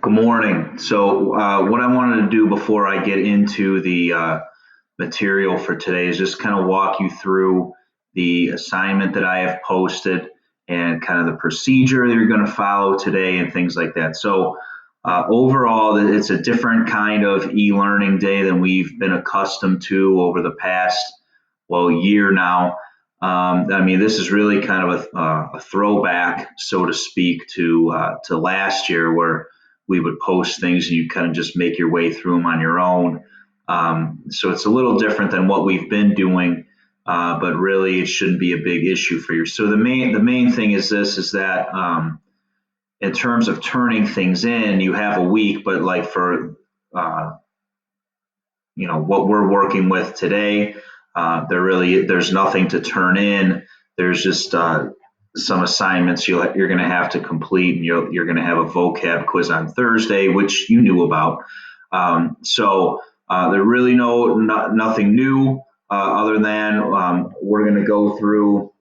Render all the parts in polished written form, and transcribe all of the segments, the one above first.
Good morning. So, what I wanted to do before I get into the material for today is just kind of walk you through the assignment that I have posted and kind of the procedure that you're going to follow today and things like that. So, overall, it's a different kind of e-learning day than we've been accustomed to over the past, year now. This is really kind of a throwback, so to speak, to last year where we would post things and you kind of just make your way through them on your own. So it's a little different than what we've been doing, but really it shouldn't be a big issue for you. So the main thing is this: is that in terms of turning things in, you have a week, but like for what we're working with today, there's nothing to turn in. There's just some assignments you're going to have to complete, and you're going to have a vocab quiz on Thursday, which you knew about. So there really nothing new other than we're going to go through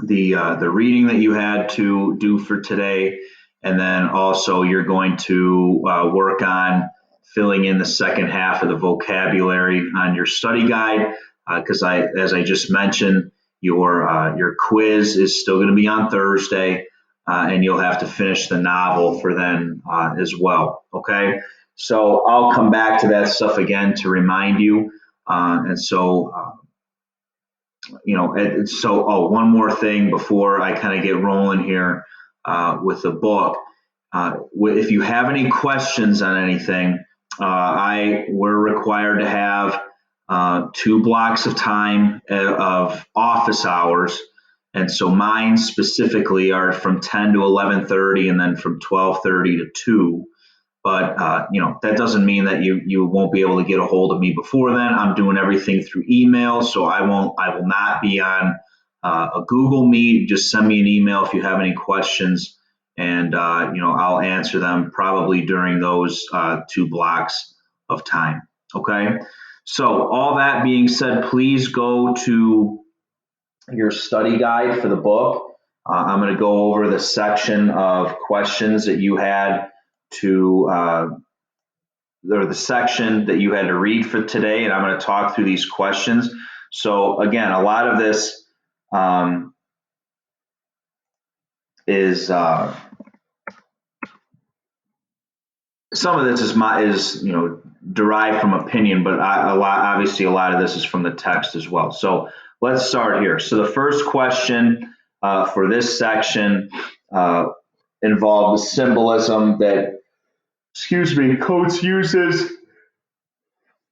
the reading that you had to do for today, and then also you're going to work on filling in the second half of the vocabulary on your study guide, because as I just mentioned, your quiz is still going to be on Thursday, and you'll have to finish the novel for then as well. Okay, so I'll come back to that stuff again to remind you. One more thing before I kind of get rolling here with the book. If you have any questions on anything, we're required to have 2 blocks of time of office hours. And so mine specifically are from 10 to 11:30 and then from 12:30 to 2. But that doesn't mean that you won't be able to get a hold of me before then. I'm doing everything through email, so I will not be on a Google Meet. Just send me an email if you have any questions, and I'll answer them probably during those 2 blocks of time. Okay. So all that being said, please go to your study guide for the book. I'm going to go over the section of questions that you had to, or the section that you had to read for today, and I'm going to talk through these questions. So again, a lot of this is some of this is derived from opinion, but a lot of this is from the text as well. So let's start here. So the first question for this section involved the symbolism that, Coates uses.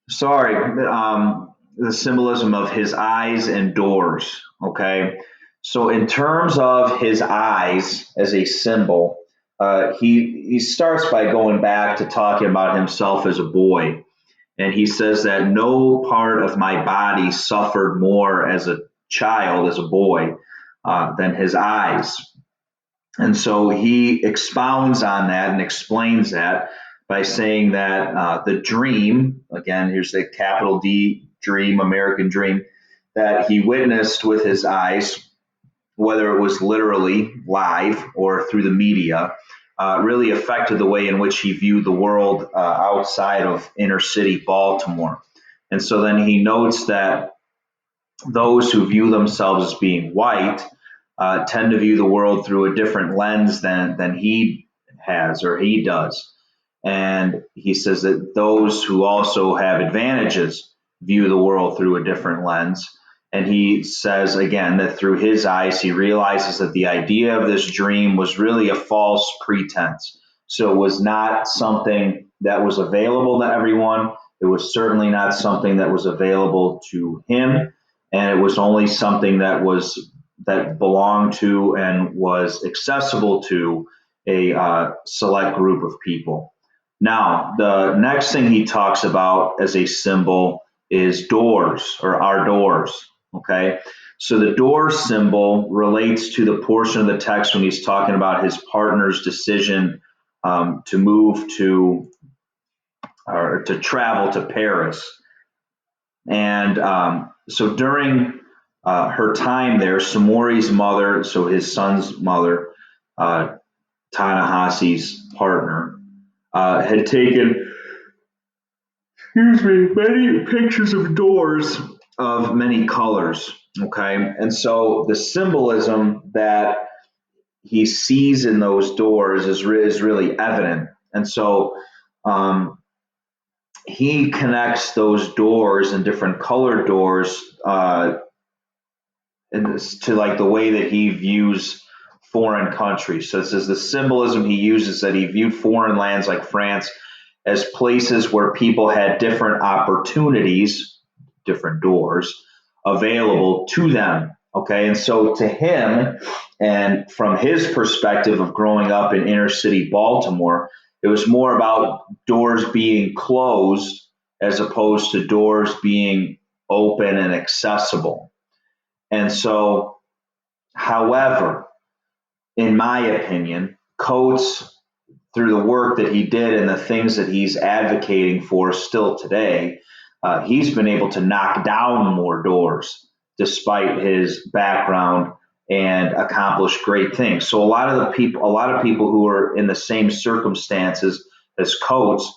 The symbolism of his eyes and doors. Okay. So in terms of his eyes as a symbol, he starts by going back to talking about himself as a boy. And he says that no part of my body suffered more as a child, as a boy, than his eyes. And so he expounds on that and explains that by saying that the dream, again, here's the capital D dream, American dream, that he witnessed with his eyes, whether it was literally live or through the media, really affected the way in which he viewed the world outside of inner city Baltimore. And so then he notes that those who view themselves as being white tend to view the world through a different lens than he has or he does. And he says that those who also have advantages view the world through a different lens. And he says, again, that through his eyes, he realizes that the idea of this dream was really a false pretense. So it was not something that was available to everyone. It was certainly not something that was available to him. And it was only something that belonged to and was accessible to a select group of people. Now, the next thing he talks about as a symbol is doors, or our doors. Okay, so the door symbol relates to the portion of the text when he's talking about his partner's decision to move to, or to travel to Paris. And so during her time there, Samori's mother, so his son's mother, Ta-Nehisi's partner, had taken, excuse me, many pictures of doors of many colors. Okay, and so the symbolism that he sees in those doors is really evident, and so um, he connects those doors and different colored doors to like the way that he views foreign countries. So it says the symbolism he uses that he viewed foreign lands like France as places where people had different opportunities, different doors available to them. Okay, and so to him, and from his perspective of growing up in inner city Baltimore, it was more about doors being closed as opposed to doors being open and accessible. And so, however, in my opinion, Coates, through the work that he did and the things that he's advocating for still today, he's been able to knock down more doors despite his background and accomplish great things. So a lot of people who are in the same circumstances as Coates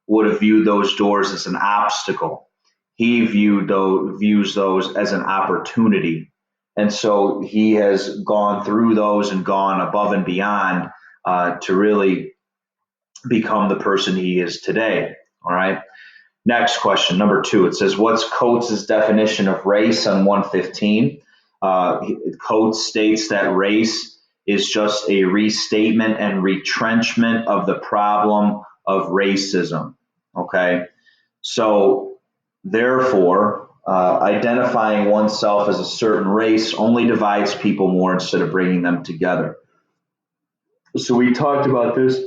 would have viewed those doors as an obstacle. He views those as an opportunity, and so he has gone through those and gone above and beyond to really become the person he is today. All right. Next question, number 2. It says, what's Coates' definition of race on 115? Coates states that race is just a restatement and retrenchment of the problem of racism. Okay. So, therefore, identifying oneself as a certain race only divides people more instead of bringing them together. So, we talked about this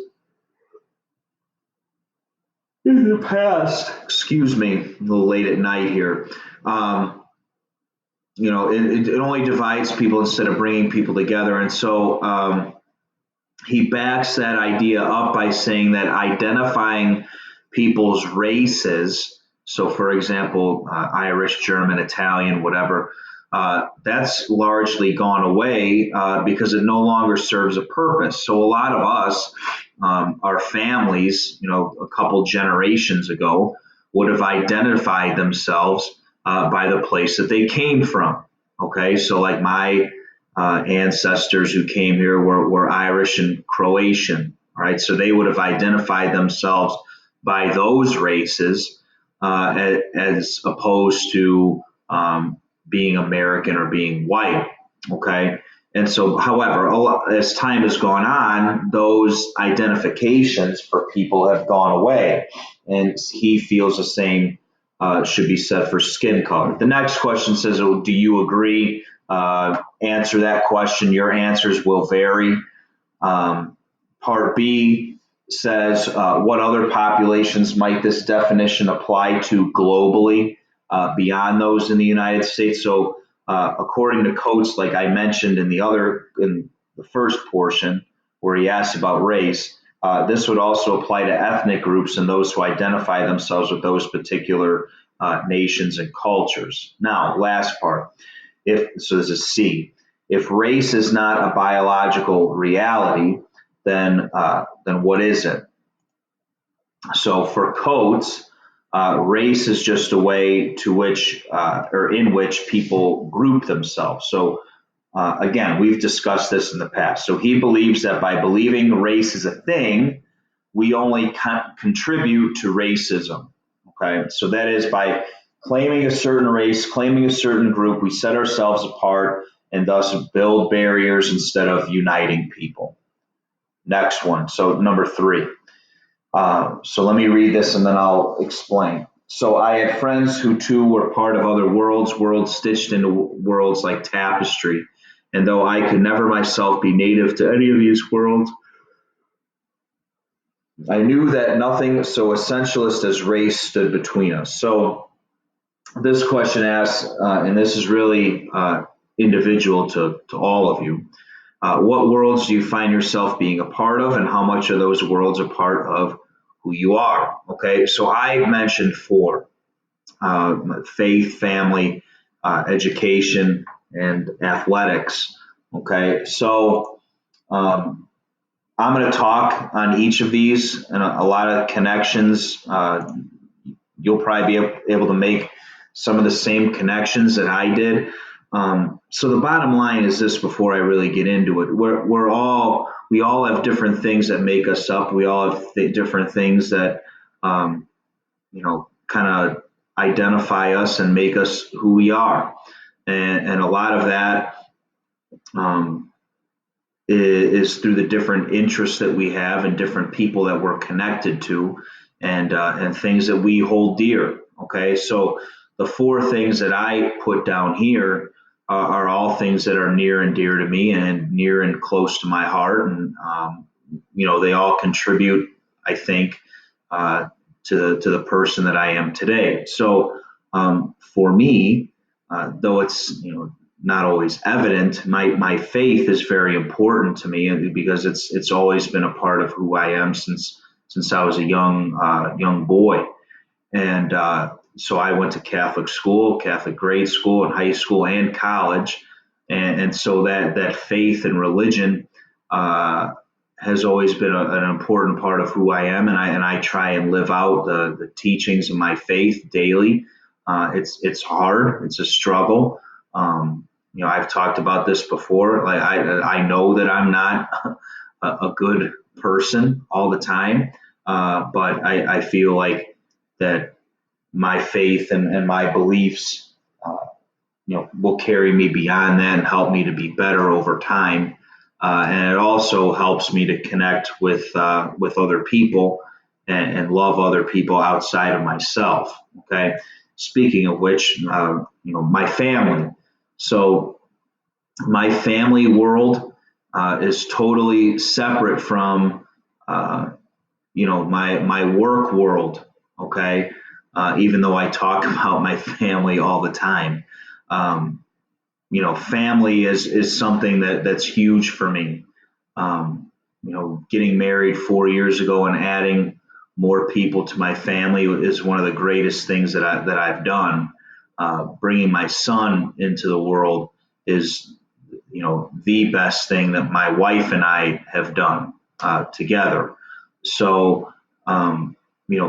in the past. Excuse me, a little late at night here. Um, it only divides people instead of bringing people together. And so he backs that idea up by saying that identifying people's races, so for example, Irish, German, Italian, whatever, that's largely gone away because it no longer serves a purpose. So a lot of us, our families, a couple generations ago, would have identified themselves by the place that they came from. Okay, so like my ancestors who came here were Irish and Croatian. All right, so they would have identified themselves by those races as opposed to being American or being white. Okay, and so, however, as time has gone on, those identifications for people have gone away, and he feels the same should be said for skin color. The next question says, oh, do you agree? Answer that question. Your answers will vary. Part B says, what other populations might this definition apply to globally beyond those in the United States? So, according to Coates, like I mentioned in the first portion where he asked about race, this would also apply to ethnic groups and those who identify themselves with those particular nations and cultures. Now, last part. So this is C. If race is not a biological reality, then what is it? So for Coates, race is just a way to which or in which people group themselves. So again, we've discussed this in the past. So he believes that by believing race is a thing, we only contribute to racism. Okay, so that is by claiming a certain race, claiming a certain group, we set ourselves apart and thus build barriers instead of uniting people. Next one. So number 3. So let me read this and then I'll explain. So I had friends who too were part of other worlds stitched into worlds like tapestry. And though I could never myself be native to any of these worlds, I knew that nothing so essentialist as race stood between us. So this question asks, and this is really individual to all of you, what worlds do you find yourself being a part of, and how much of those worlds are part of who you are? Okay, so I mentioned 4: faith, family, education, and athletics. Okay, so I'm going to talk on each of these and a lot of connections. You'll probably be able to make some of the same connections that I did. So the bottom line is this: before I really get into it, we all have different things that make us up. We all have different things that kind of identify us and make us who we are. And a lot of that um, is through the different interests that we have and different people that we're connected to, and things that we hold dear. Okay, so the four things that I put down here are all things that are near and dear to me and near and close to my heart, and they all contribute, I think, uh, to the person that I am today. So for me, though it's not always evident, my faith is very important to me because it's always been a part of who I am since I was a young boy. And so I went to Catholic school, Catholic grade school, and high school and college, and so that faith and religion uh, has always been an important part of who I am, and I try and live out the teachings of my faith daily. It's hard, it's a struggle. I've talked about this before. Like I know that I'm not a good person all the time, but I feel like that my faith and my beliefs, will carry me beyond that and help me to be better over time. And it also helps me to connect with other people and love other people outside of myself. Okay. Speaking of which, my family. So my family world is totally separate from my work world. Okay, even though I talk about my family all the time, um, family is something that's huge for me. Getting married 4 years ago and adding more people to my family is one of the greatest things that I've done. Bringing my son into the world is, the best thing that my wife and I have done together. So,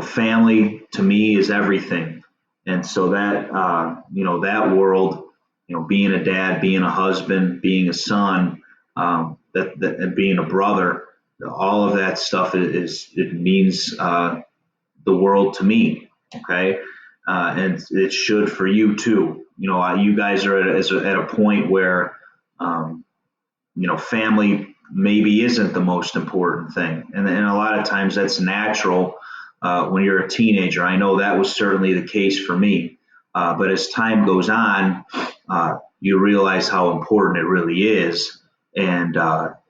family to me is everything. And so that world, being a dad, being a husband, being a son, and being a brother, all of that stuff it means the world to me. Okay. And it should for you too. You guys are at a point where, um, family maybe isn't the most important thing. And a lot of times that's natural when you're a teenager. I know that was certainly the case for me. But as time goes on, you realize how important it really is. And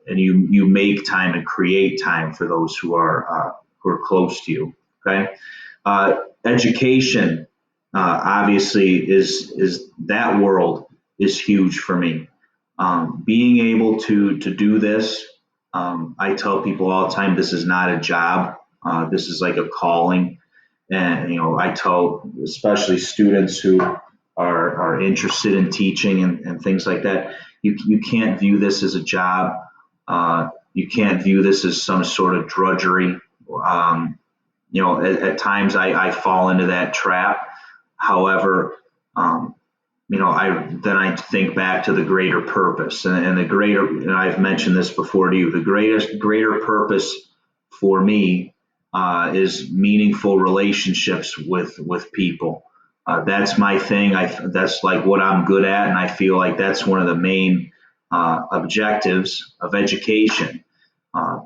you make time and create time for those who are close to you. Okay. Education, obviously, is that world is huge for me. Being able to do this, I tell people all the time, this is not a job. This is like a calling. And I tell especially students who are interested in teaching and things like that, you can't view this as a job. You can't view this as some sort of drudgery. At times I fall into that trap. However, um, I think back to the greater purpose and the greater, and I've mentioned this before to you, the greater purpose for me is meaningful relationships with people. That's my thing. That's like what I'm good at, and I feel like that's one of the main objectives of education. Uh,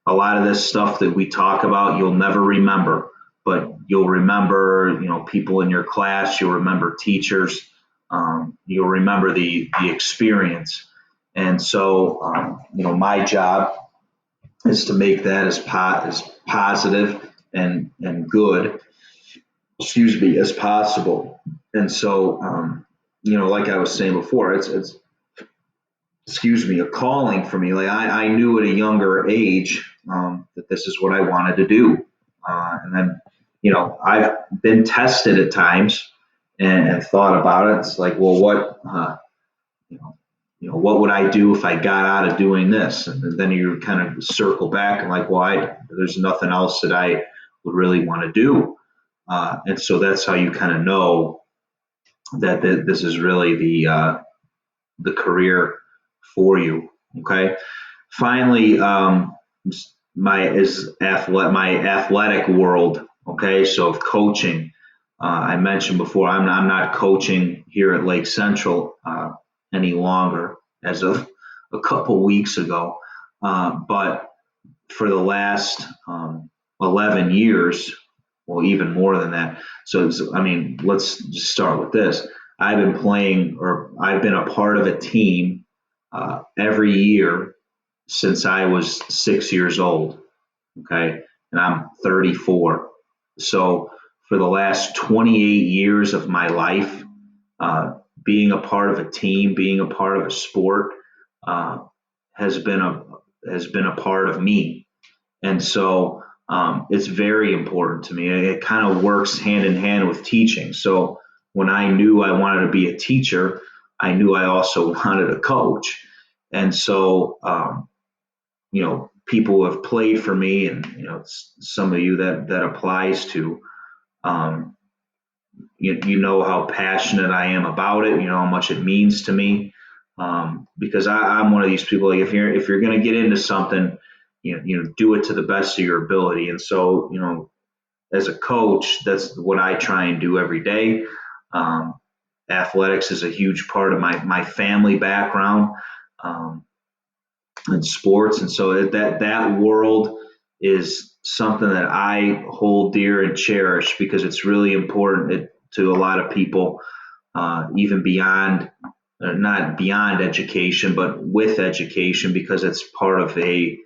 a lot of this stuff that we talk about, you'll never remember, but you'll remember, people in your class, you'll remember teachers, you'll remember the experience. And so, my job is to make that as positive and good, excuse me, as possible. And so, like I was saying before, it's excuse me, a calling for me. Like I knew at a younger age that this is what I wanted to do. And then, I've been tested at times and thought about it. It's like, well, you know, what would I do if I got out of doing this? And then you kind of circle back and like, well, there's nothing else that I would really want to do. And so that's how you kind of know that this is really the career for you. Okay. Finally, my athletic world. Okay, so of coaching. I mentioned before, I'm not coaching here at Lake Central any longer as of a couple weeks ago. But for the last 11 years, well, even more than that. So, I mean, let's just start with this. I've been a part of a team every year since I was 6 years old. Okay, and I'm 34. So for the last 28 years of my life, being a part of a team, being a part of a sport, uh, has been a part of me, and so it's very important to me. It kind of works hand in hand with teaching. So when I knew I wanted to be a teacher, I knew I also wanted to coach, and so people who have played for me, and some of you that applies to. Um, you know how passionate I am about it. You know how much it means to me. Because I'm one of these people. Like if you're going to get into something, do it to the best of your ability. And so as a coach, that's what I try and do every day. Um, Athletics is a huge part of my family background. Um, in sports, and so that world is something that I hold dear and cherish because it's really important to a lot of people, even beyond, not beyond education, but with education, because it's part of an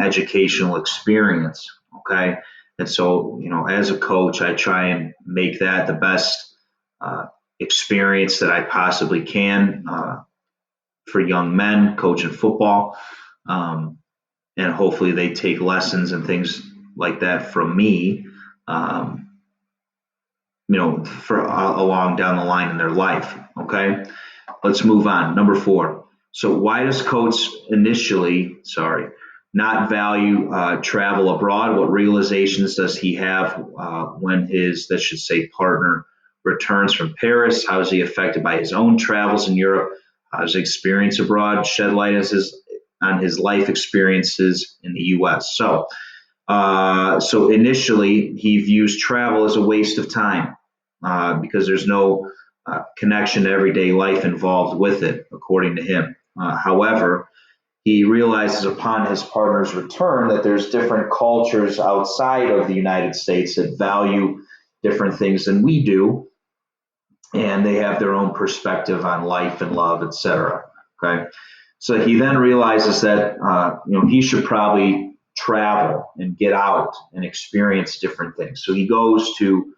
educational experience. Okay, and so as a coach, I try and make that the best uh, experience that I possibly can. For young men coaching football. Um, and hopefully they take lessons and things like that from me, for along down the line in their life. Okay, let's move on. Number 4. So why does coach not value travel abroad? What realizations does he have when his, that should say, partner returns from Paris? How is he affected by his own travels in Europe? How does experience abroad shed light on his life experiences in the U.S.? So initially, he views travel as a waste of time because there's no connection to everyday life involved with it, according to him. However, he realizes upon his partner's return that there's different cultures outside of the United States that value different things than we do, and they have their own perspective on life and love, etc. Okay, so he then realizes that he should probably travel and get out and experience different things. So he goes to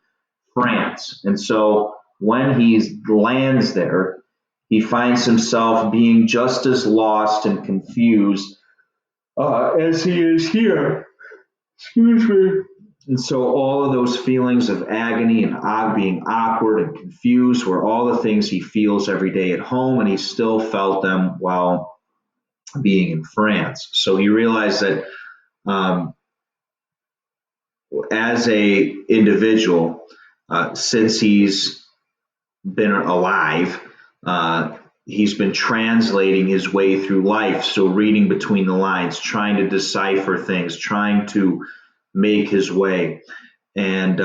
France, and so when he lands there, he finds himself being just as lost and confused as he is here. Excuse me. And so all of those feelings of agony and being awkward and confused were all the things he feels every day at home, and he still felt them while being in France. So he realized that um, as a individual, since he's been alive, he's been translating his way through life. So reading between the lines, trying to decipher things, trying to make his way, and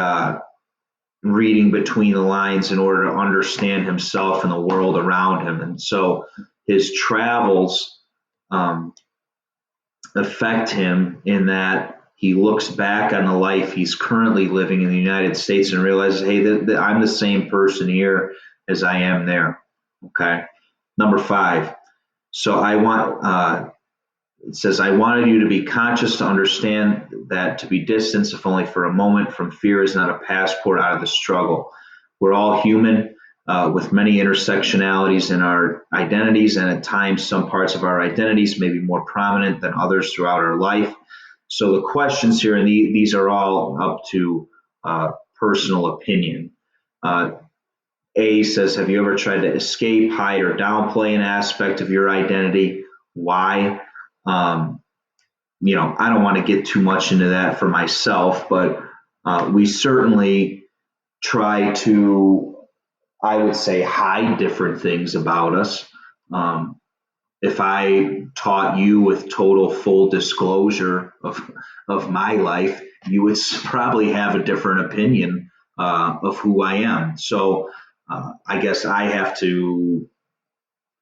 reading between the lines in order to understand himself and the world around him. And so his travels affect him in that he looks back on the life he's currently living in the United States and realizes, hey, I'm the same person here as I am there. Okay. Number 5. So it says, I wanted you to be conscious to understand that to be distanced, if only for a moment, from fear is not a passport out of the struggle. We're all human with many intersectionalities in our identities, and at times some parts of our identities may be more prominent than others throughout our life. So the questions here, and these are all up to personal opinion. Uh, A says, have you ever tried to escape, hide, or downplay an aspect of your identity? Why? Um, I don't want to get too much into that for myself, but we certainly try to, I would say, hide different things about us. Um, if I taught you with total full disclosure of my life, you would probably have a different opinion of who I am. So I guess I have to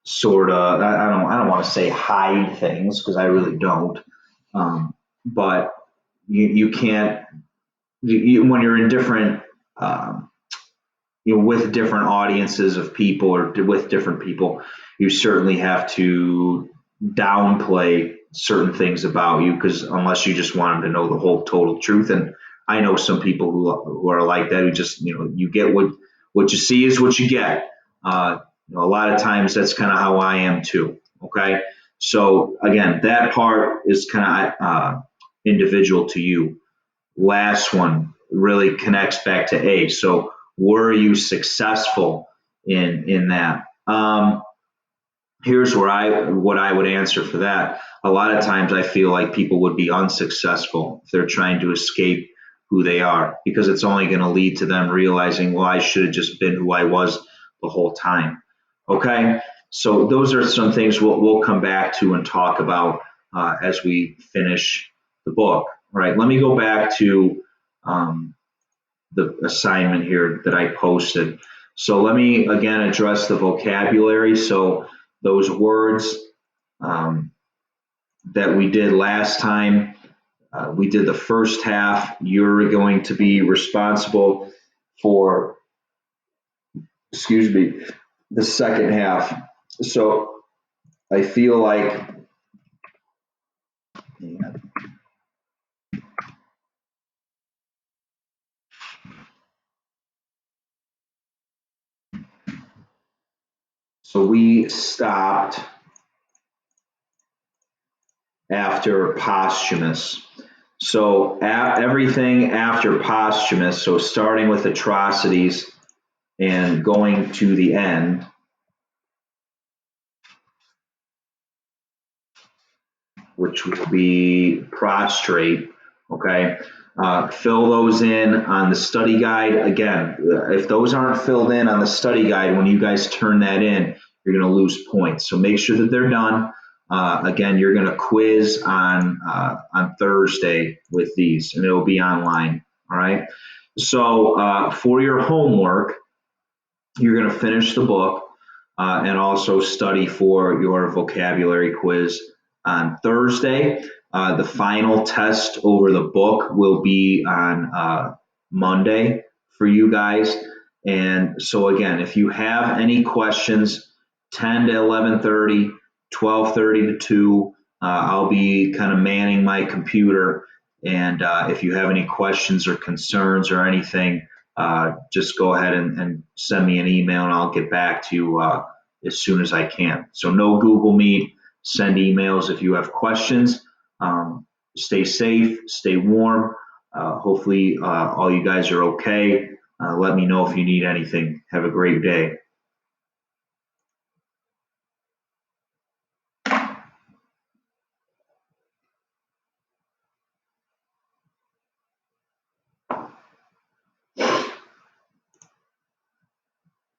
sort of, I don't want to say hide things because I really don't. But you can't, when you're in different, um, with different audiences of people or with different people, you certainly have to downplay certain things about you because unless you just want them to know the whole total truth. And I know some people who are like that, who just, you get what you see is what you get. A lot of times that's kind of how I am too. Okay. So again, that part is kind of individual to you. Last one really connects back to A. So were you successful in that? Here's what I would answer for that. A lot of times I feel like people would be unsuccessful if they're trying to escape who they are because it's only going to lead to them realizing, well, I should have just been who I was the whole time. Okay, so those are some things we'll come back to and talk about as we finish the book. All right, let me go back to um, the assignment here that I posted. So let me again address the vocabulary. So those words um, that we did last time, we did the first half. You're going to be responsible for, excuse me, the second half. So I feel like, so we stopped after posthumous. So everything after posthumous, so starting with atrocities and going to the end, which will be prostrate. Okay. Fill those in on the study guide. Again, if those aren't filled in on the study guide, when you guys turn that in, you're going to lose points. So make sure that they're done. Again, you're going to quiz on Thursday with these, and it'll be online. All right. So for your homework, you're going to finish the book and also study for your vocabulary quiz on Thursday. The final test over the book will be on Monday for you guys. And so again, if you have any questions, 10 to 11:30, 12:30 to 2, I'll be kind of manning my computer. And if you have any questions or concerns or anything, just go ahead and send me an email and I'll get back to you as soon as I can. So no Google Meet, send emails if you have questions. Stay safe, stay warm. Hopefully all you guys are okay. Let me know if you need anything. Have a great day.